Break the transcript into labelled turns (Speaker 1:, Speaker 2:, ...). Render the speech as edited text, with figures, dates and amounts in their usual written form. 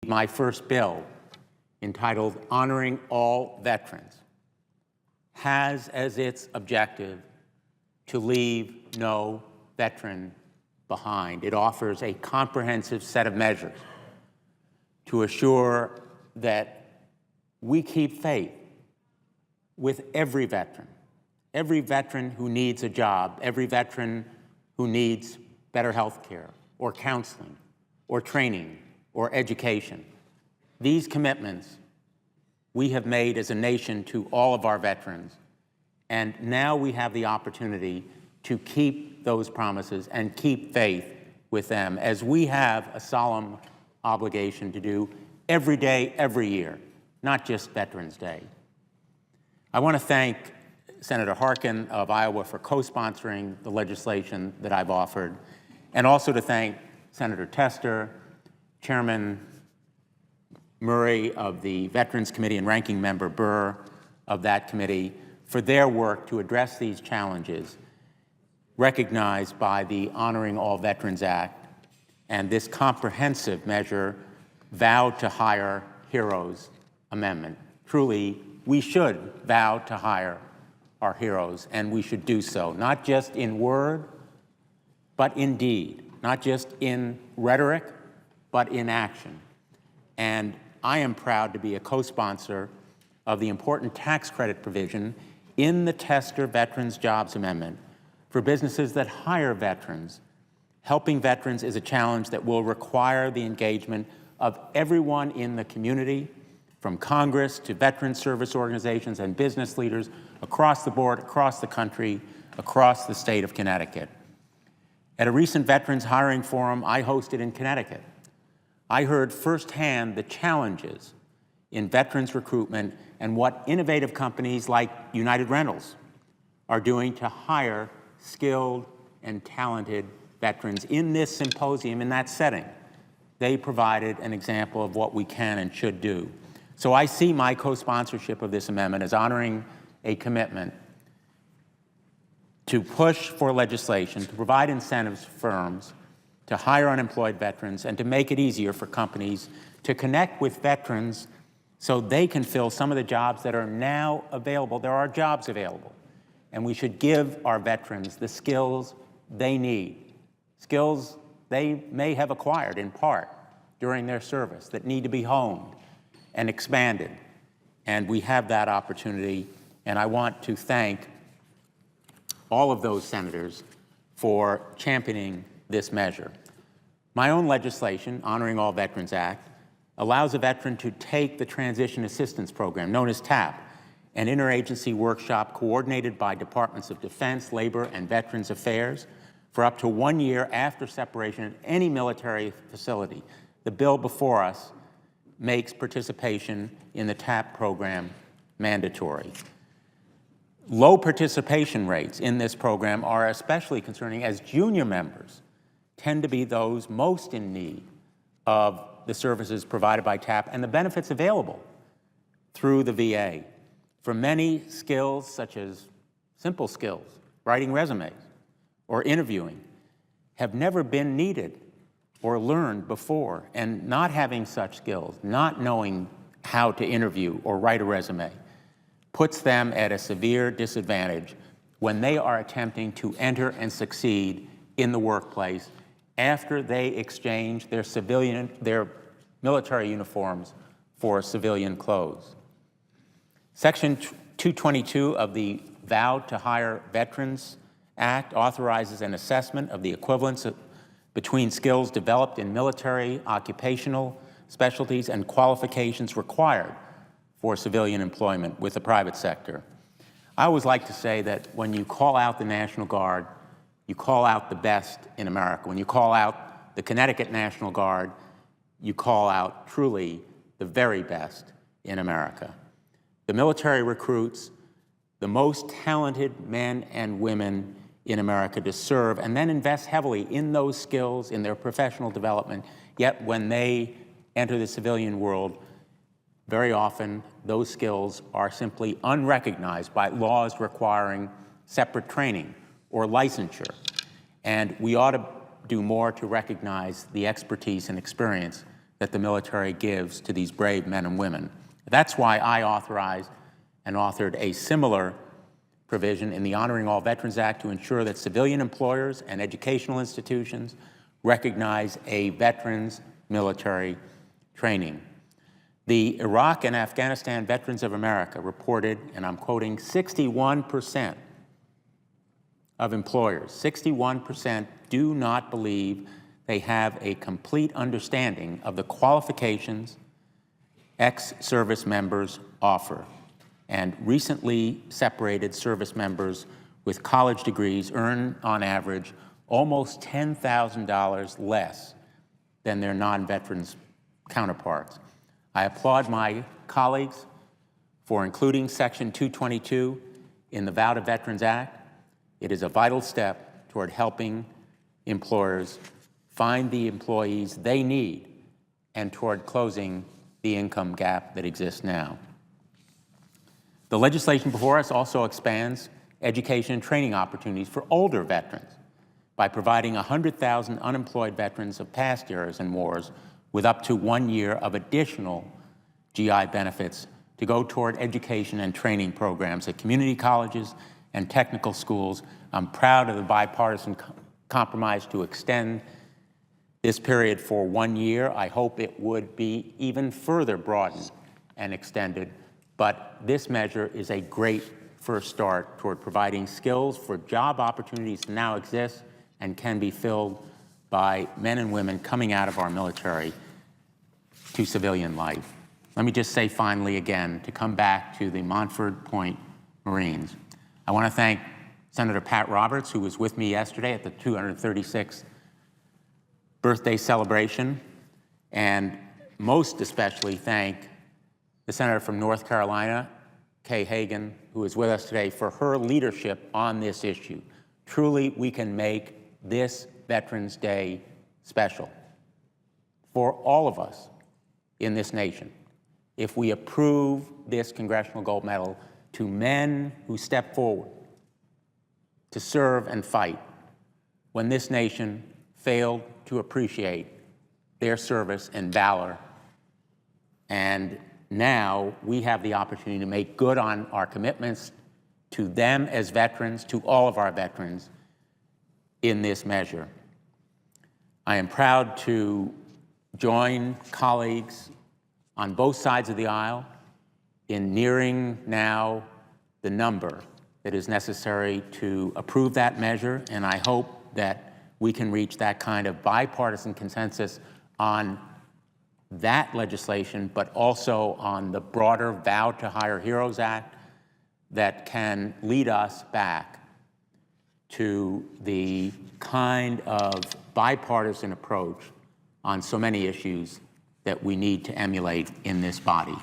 Speaker 1: my first bill, entitled Honoring All Veterans, has as its objective to leave no veteran behind. It offers a comprehensive set of measures to assure that we keep faith with every veteran who needs a job, every veteran who needs better health care or counseling or training or education. These commitments we have made as a nation to all of our veterans, and now we have the opportunity to keep those promises and keep faith with them, as we have a solemn obligation to do every day, every year, not just Veterans Day. I want to thank Senator Harkin of Iowa for co-sponsoring the legislation that I've offered, and also to thank Senator Tester, Chairman Murray of the Veterans Committee, and Ranking Member Burr of that committee for their work to address these challenges recognized by the Honoring All Veterans Act and this comprehensive measure, Vow to Hire Heroes Amendment. Truly, we should vow to hire our heroes, and we should do so, not just in word, but in deed, not just in rhetoric, but in action. And I am proud to be a co-sponsor of the important tax credit provision in the Tester Veterans Jobs Amendment for businesses that hire veterans. Helping veterans is a challenge that will require the engagement of everyone in the community, from Congress to veteran service organizations and business leaders across the board, across the country, across the state of Connecticut. At a recent Veterans Hiring Forum I hosted in Connecticut, I heard firsthand the challenges in veterans recruitment and what innovative companies like United Rentals are doing to hire skilled and talented veterans. In this symposium, in that setting, they provided an example of what we can and should do. So I see my co-sponsorship of this amendment as honoring a commitment to push for legislation, to provide incentives for firms to hire unemployed veterans and to make it easier for companies to connect with veterans so they can fill some of the jobs that are now available. There are jobs available, and we should give our veterans the skills they need, skills they may have acquired in part during their service that need to be honed and expanded. And we have that opportunity, and I want to thank all of those senators for championing this measure. My own legislation, Honoring All Veterans Act, allows a veteran to take the Transition Assistance Program, known as TAP, an interagency workshop coordinated by Departments of Defense, Labor, and Veterans Affairs for up to 1 year after separation at any military facility. The bill before us makes participation in the TAP program mandatory. Low participation rates in this program are especially concerning, as junior members tend to be those most in need of the services provided by TAP and the benefits available through the VA. For many skills, such as simple skills, writing resumes or interviewing, have never been needed or learned before, and not having such skills, not knowing how to interview or write a resume, puts them at a severe disadvantage when they are attempting to enter and succeed in the workplace after they exchange their military uniforms for civilian clothes. Section 222 of the Vow to Hire Veterans Act authorizes an assessment of the equivalence between skills developed in military, occupational specialties, and qualifications required for civilian employment with the private sector. I always like to say that when you call out the National Guard, you call out the best in America. When you call out the Connecticut National Guard, you call out truly the very best in America. The military recruits the most talented men and women in America to serve, and then invest heavily in those skills, in their professional development. Yet when they enter the civilian world, very often those skills are simply unrecognized by laws requiring separate training or licensure. And we ought to do more to recognize the expertise and experience that the military gives to these brave men and women. That's why I authorized and authored a similar provision in the Honoring All Veterans Act to ensure that civilian employers and educational institutions recognize a veteran's military training. The Iraq and Afghanistan Veterans of America reported, and I'm quoting, 61% of employers, 61% do not believe they have a complete understanding of the qualifications ex-service members offer. And recently separated service members with college degrees earn, on average, almost $10,000 less than their non-veterans counterparts. I applaud my colleagues for including Section 222 in the Vow to Veterans Act. It is a vital step toward helping employers find the employees they need and toward closing the income gap that exists now. The legislation before us also expands education and training opportunities for older veterans by providing 100,000 unemployed veterans of past eras and wars with up to 1 year of additional GI benefits to go toward education and training programs at community colleges and technical schools. I'm proud of the bipartisan compromise to extend this period for 1 year. I hope it would be even further broadened and extended, but this measure is a great first start toward providing skills for job opportunities that now exist and can be filled by men and women coming out of our military to civilian life. Let me just say finally again, to come back to the Montford Point Marines, I want to thank Senator Pat Roberts, who was with me yesterday at the 236th birthday celebration, and most especially thank the senator from North Carolina, Kay Hagan, who is with us today, for her leadership on this issue. Truly, we can make this Veterans Day special for all of us in this nation if we approve this Congressional Gold Medal to men who step forward to serve and fight when this nation failed to appreciate their service and valor. And now we have the opportunity to make good on our commitments to them as veterans, to all of our veterans in this measure. I am proud to join colleagues on both sides of the aisle in nearing now the number that is necessary to approve that measure, and I hope that we can reach that kind of bipartisan consensus on that legislation, but also on the broader Vow to Hire Heroes Act that can lead us back to the kind of bipartisan approach on so many issues that we need to emulate in this body.